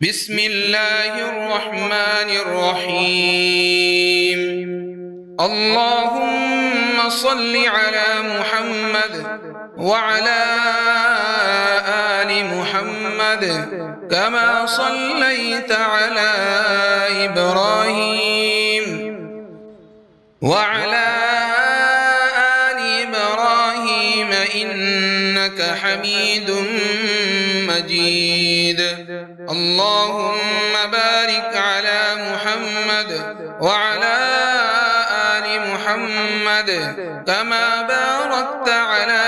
بسم الله الرحمن الرحيم. اللهم صل على محمد وعلى آل محمد كما صليت على إبراهيم وعلى آل إبراهيم إنك حميد مجيد. اللهم بارك على محمد وعلى آل محمد كما باركت على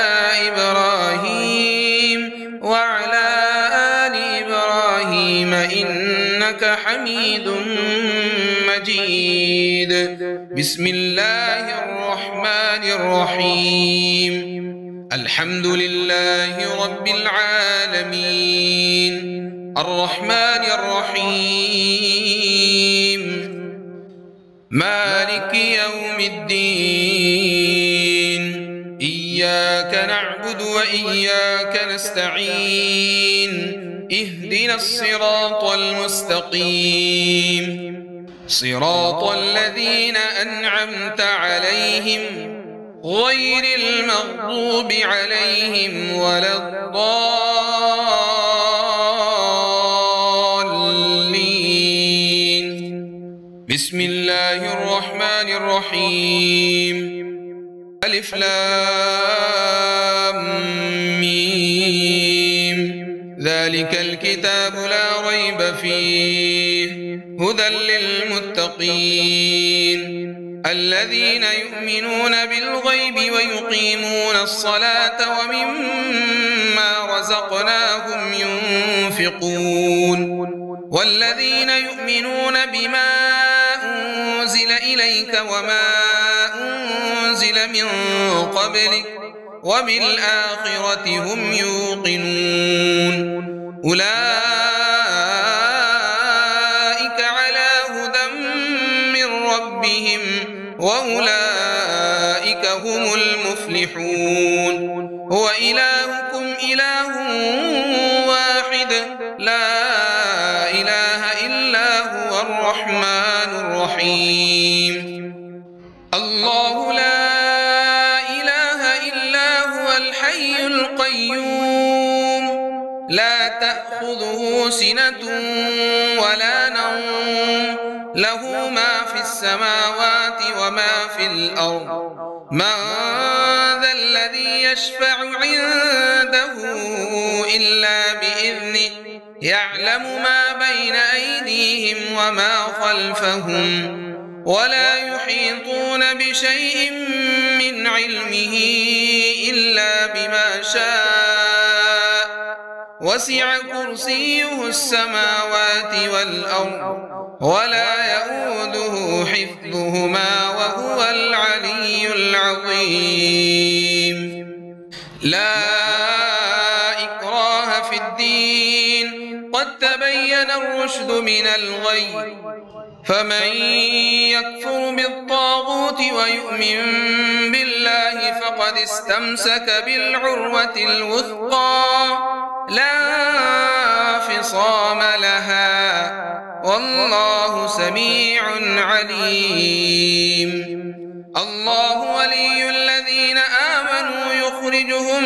إبراهيم وعلى آل إبراهيم إنك حميد مجيد. بسم الله الرحمن الرحيم. الحمد لله رب العالمين الرحمن الرحيم مالك يوم الدين. إياك نعبد وإياك نستعين. اهدنا الصراط المستقيم صراط الذين أنعمت عليهم غير المغضوب عليهم ولا الضالين. بسم الله الرحمن الرحيم. ألف لام ميم. ذلك الكتاب لا ريب فيه هدى للمتقين الذين يؤمنون بالغيب ويقيمون الصلاة ومما رزقناهم ينفقون والذين يؤمنون بما أنزل إليك وما أنزل من قبلك وبالآخرة هم يوقنون. أولئك على هدى من ربهم وأولئك هم المفلحون. هو إلهكم إله واحد لا إله إلا هو الرحمن الرحيم. الله لا إله إلا هو الحي القيوم لا تأخذه سنة ولا نوم له ما في السماوات وما في الأرض. من ذا الذي يشفع عنده إلا بإذنه يعلم ما بين أيديهم وما خلفهم ولا يحيطون بشيء من علمه إلا بما شاء وسع كرسيه السماوات والأرض ولا يؤوده حفظهما وهو العلي العظيم. لا إكراه في الدين قد تبين الرشد من الغي فمن يكفر بالطاغوت ويؤمن بالله فقد استمسك بالعروة الوثقى لا انفصام لها والله سميع عليم. الله ولي الذين آمنوا يخرجهم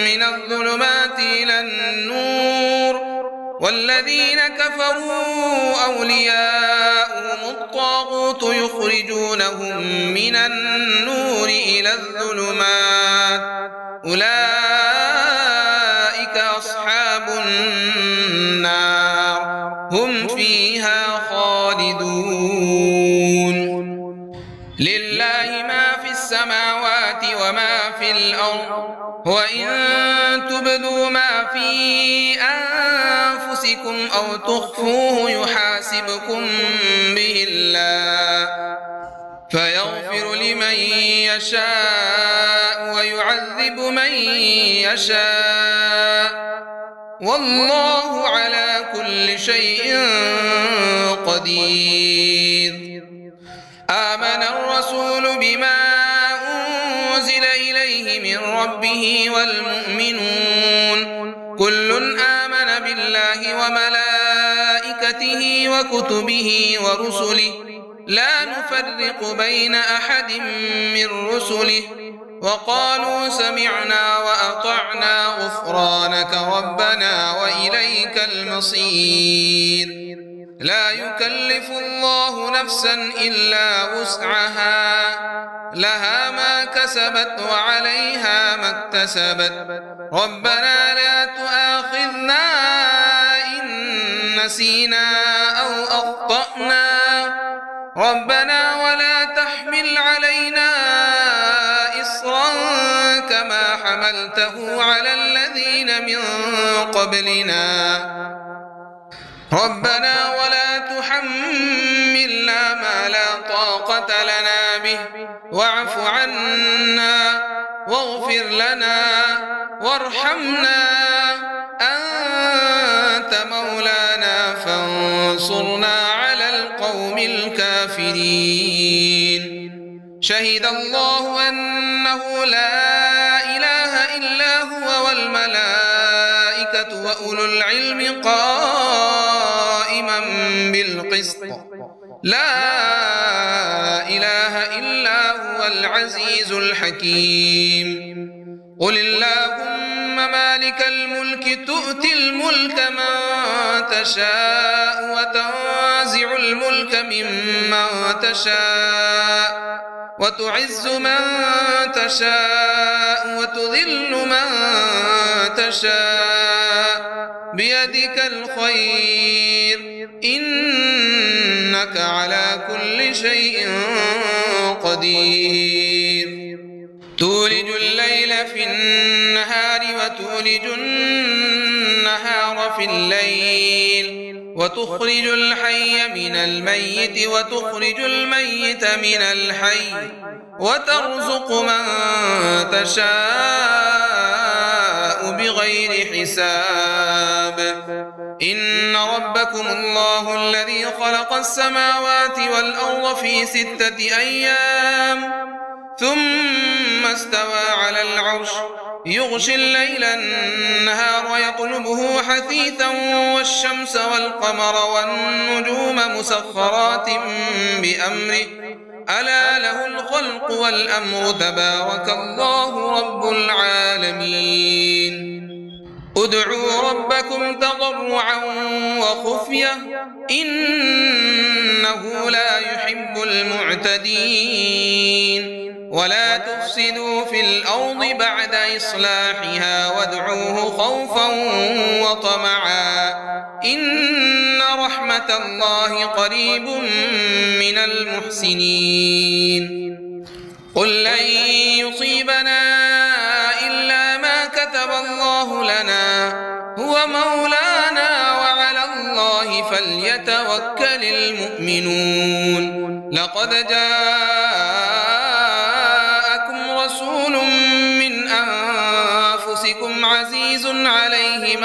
من الظلمات إلى النور والذين كفروا أولياؤهم الطاغوت يخرجونهم من النور إلى الظلمات أولئك أصحاب النار هم فيها خالدون. لله ما في السماوات وما في الأرض وإن تبدوا ما في أنفسكم أو تخفوه يحاسبكم به الله فيغفر لمن يشاء ويعذب من يشاء والله على كل شيء قدير. آمن الرسول بما أنزل إليه من ربه والمؤمنون كل آمن بالله وملائكته وملائكته وكتبه ورسله لا نفرق بين أحد من رسله وقالوا سمعنا وأطعنا غفرانك ربنا وإليك المصير لا يكلف الله نفسا إلا وسعها لها ما كسبت وعليها ما اكتسبت ربنا لا تؤاخذنا إن نسينا أو أخطأنا ربنا ولا تحمل علينا إصرا كما حملته على الذين من قبلنا ربنا ولا تحملنا ما لا طاقة لنا به واعف عنا واغفر لنا وارحمنا أنت مولانا فانصرنا على القوم الكافرين شهد الله أنه لا إله إلا هو والملائكة وأولو العلم قائما بالقسط لا إله إلا هو العزيز الحكيم قل اللهم مالك الملك تؤتي الملك من تشاء وتنزع الملك ممن تشاء وتعز من تشاء وتذل من تشاء بيدك الخير إنك على كل شيء قدير تولج الليل في النهار وتولج النهار في الليل وتخرج الحي من الميت وتخرج الميت من الحي وترزق من تشاء بغير حساب إن ربكم الله الذي خلق السماوات والأرض في 6 أيام ثم استوى على العرش يغشي الليل النهار ويطلبه حثيثا والشمس والقمر والنجوم مسخرات بأمره ألا له الخلق والأمر تبارك الله رب العالمين ادعوا ربكم تضرعا وخفية إنه لا يحب المعتدين ولا تفسدوا في الأرض بعد إصلاحها وادعوه خوفا وطمعا إن رحمة الله قريب من المحسنين قل لن يصيبنا إلا ما كتب الله لنا هو مولانا وعلى الله فليتوكل المؤمنون لقد جاءكم رسول من أنفسكم عزيز عليه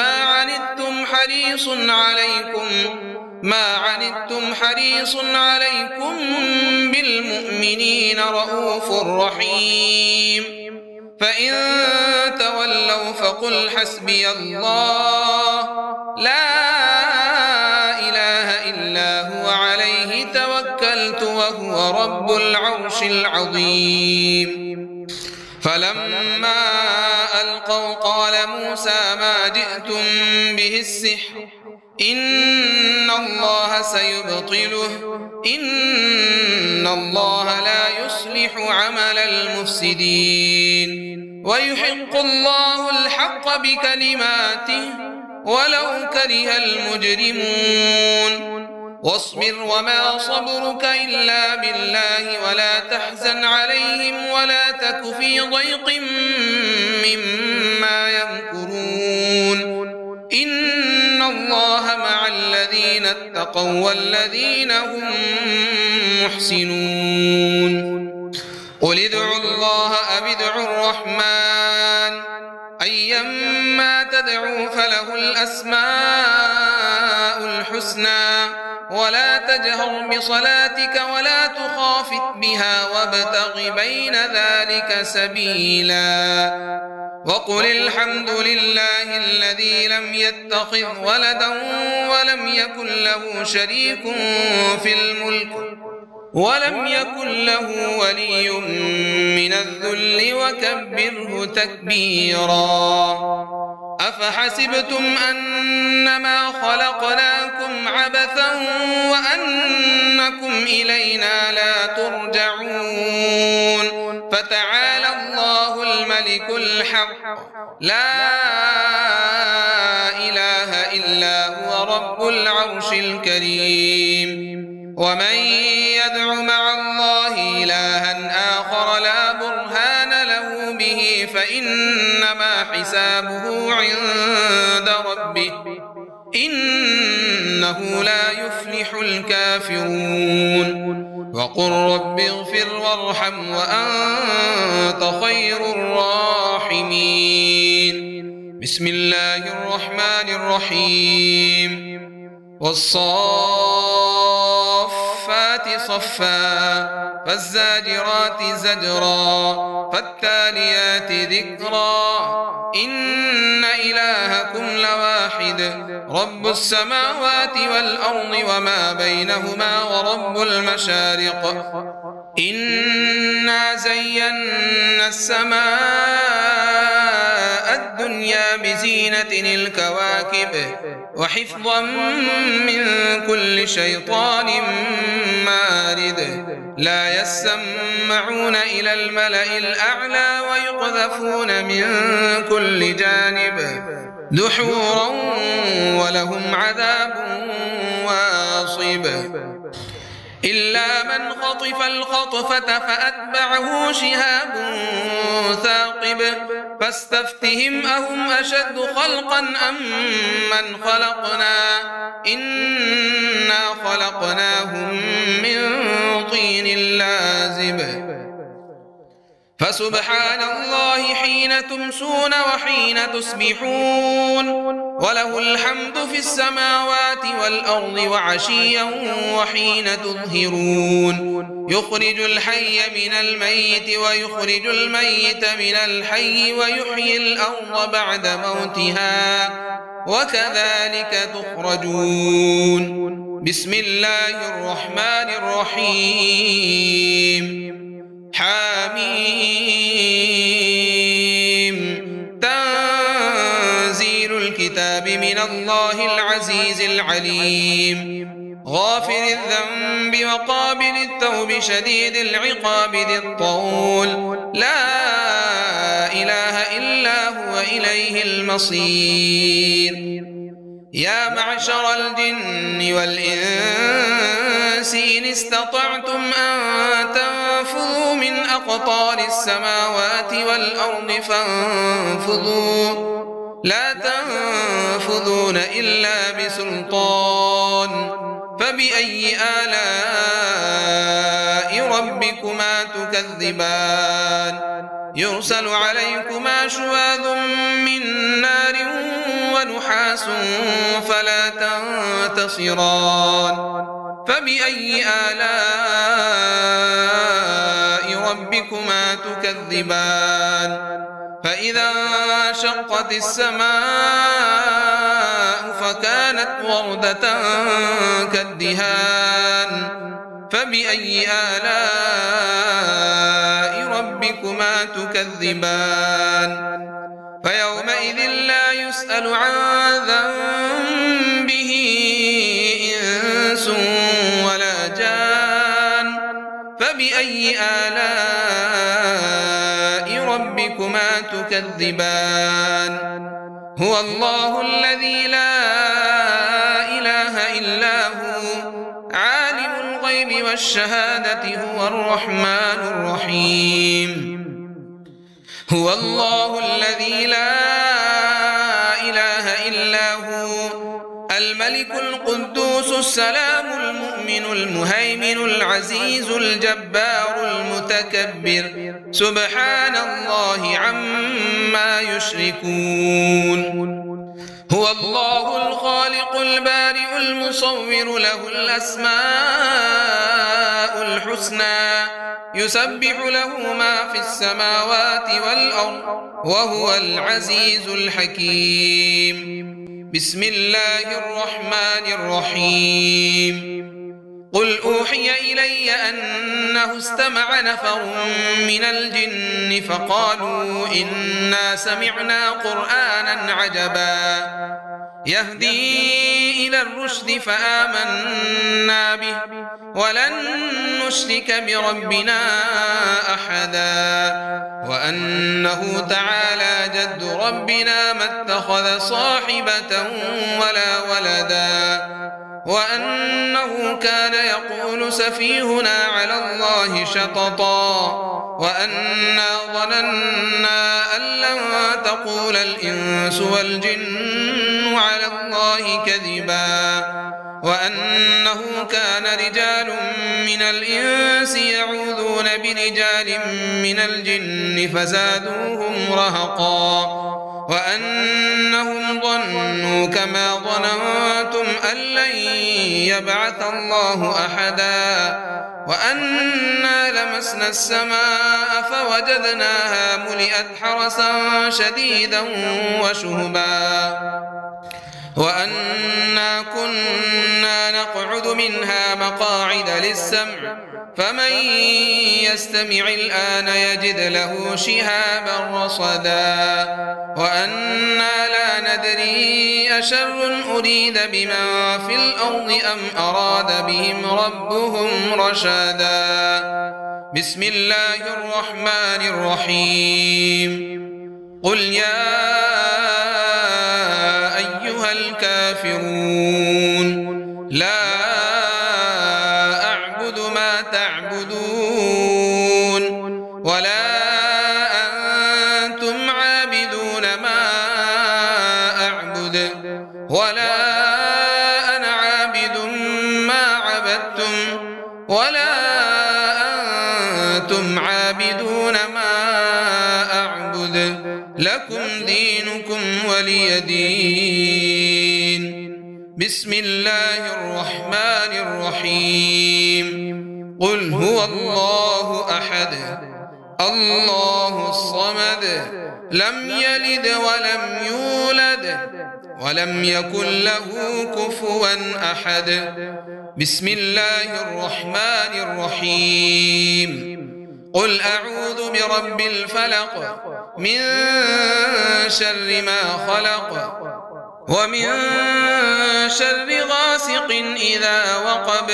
ما عنتم حريص عليكم بالمؤمنين رؤوف رحيم فإن تولوا فقل حسبي الله لا إله إلا هو عليه توكلت وهو رب العرش العظيم فلما ألقوا قال موسى ما جئتم به السحر إن الله سيبطله إن الله لا يصلح عمل المفسدين ويحق الله الحق بكلماته ولو كره المجرمون واصبر وما صبرك إلا بالله ولا تحزن عليهم ولا تك في ضيق مما يمكرون إن الله مع الذين اتقوا والذين هم محسنون قل ادعوا الله أو ادعوا الرحمن أيما تدعوا فله الأسماء الحسنى ولا تجهر بصلاتك ولا تخافت بها وابتغ بين ذلك سبيلا وقل الحمد لله الذي لم يتخذ ولدا ولم يكن له شريك في الملك ولم يكن له ولي من الذل وكبره تكبيرا. أفحسبتم أنما خلقناكم عبثا وأنكم إلينا لا ترجعون فتعالى الله الملك الحق لا إله إلا هو رب العرش الكريم. ومن يدع مع الله إلها آخر لا برهان له به فإنما حسابه عند ربه إنه لا يفلح الكافرون. وقل رب اغفر وارحم وأنت خير الراحمين. بسم الله الرحمن الرحيم. والصافات صفا فالزاجرات زجرا فالتاليات ذكرا إن إلهكم لواحد رب السماوات والأرض وما بينهما ورب المشارق إنا زينا السماء الدنيا بزينة الكواكب وحفظا من كل شيطان مارد لا يسمعون إلى الملأ الأعلى ويقذفون من كل جانب دحورا ولهم عذاب واصب إلا من خطف الخطفة فأتبعه شهاب ثاقب فاستفتهم أهم أشد خلقا أم من خلقنا إنا خلقناهم من طين لازب فسبحان الله حين تمسون وحين تصبحون وله الحمد في السماوات والأرض وعشيا وحين تظهرون يخرج الحي من الميت ويخرج الميت من الحي ويحيي الأرض بعد موتها وكذلك تخرجون. بسم الله الرحمن الرحيم. حميم تنزيل الكتاب من الله العزيز العليم غافر الذنب وقابل التوب شديد العقاب ذي الطول لا إله إلا هو إليه المصير. يا معشر الجن والإنس إن استطعتم أن تنفذوا من أقطار السماوات والأرض فانفذوا لا تنفذون إلا بسلطان فبأي آلاء ربكما تكذبان يرسل عليكما شواظ من نار ونحاس فلا تنتصران فبأي آلاء ربكما تكذبان فإذا انشقت السماء فكانت وردة كالدهان فبأي آلاء ربكما تكذبان فيومئذ لا يسأل عن ذنبه إنس ولا جان فبأي آلاء ربكما تكذبان. هو الله الذي لا إله إلا هو عالم الغيب والشهادة هو الرحمن الرحيم. هو الله الذي لا إله إلا هو الملك القدوس السلام المؤمن المهيمن العزيز الجبار المتكبر سبحان الله عما يشركون. هو الله الخالق البارئ المصور له الأسماء الحسنى يسبح له ما في السماوات والأرض وهو العزيز الحكيم. بسم الله الرحمن الرحيم. قل أوحي إلي أنه استمع نفر من الجن فقالوا إنا سمعنا قرآنا عجبا يهدي إلى الرشد فآمنا به ولن نشرك بربنا أحدا وأنه تعالى جد ربنا ما اتخذ صاحبة ولا ولدا وأنه كان يقول سفيهنا على الله شططا وأنا ظننا أن لن تقول الإنس والجن على الله كذبا وأنه كان رجال من الإنس يعوذون برجال من الجن فزادوهم رهقا وأنهم ظنوا كما ظننتم أن لن يبعث الله أحدا وأنا لمسنا السماء فوجدناها ملئت حرسا شديدا وشهبا وأنا كنا نقعد منها مقاعد للسمع فمن يستمع الآن يجد له شهابا رصدا وأنا لا ندري أشر أريد بمن في الأرض أم أراد بهم ربهم رشدا. بسم الله الرحمن الرحيم. قل يا أيها الكافرون لا أعبد ما تعبدون ولا أنتم عابدون ما أعبد ولا أنا عابد ما عبدتم ولا أنتم عابدون ما أعبد لكم دينكم ولي دين. بسم الله الرحمن الرحيم. قل هو الله أحد الله الصمد لم يلد ولم يولد ولم يكن له كفوا أحد. بسم الله الرحمن الرحيم. قل أعوذ برب الفلق من شر ما خلق ومن شر غاسق إذا وقب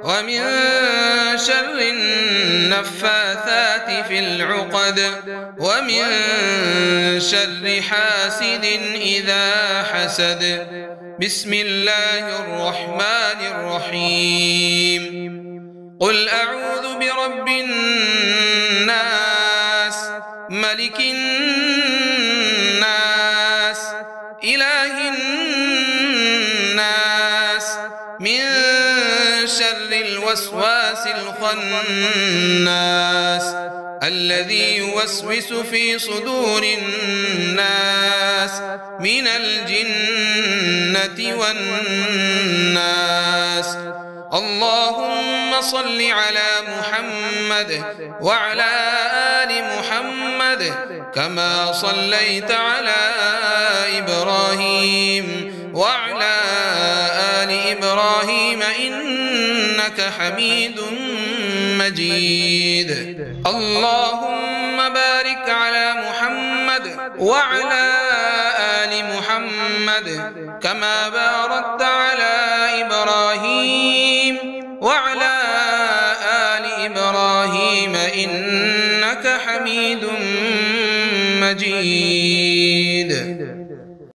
ومن شر النفاثات في العقد ومن شر حاسد إذا حسد. بسم الله الرحمن الرحيم. قل أعوذ برب الناس ملك الناس إله الناس من شر الوسواس الخناس الذي يوسوس في صدور الناس من الجنة والناس. اللهم صل على محمد وعلى آل محمد كما صليت على إبراهيم وعلى آل إبراهيم إنك حميد مجيد. اللهم بارك على محمد وعلى آل محمد كما باركت على إبراهيم وعلى آل إبراهيم إنك حميد مجيد.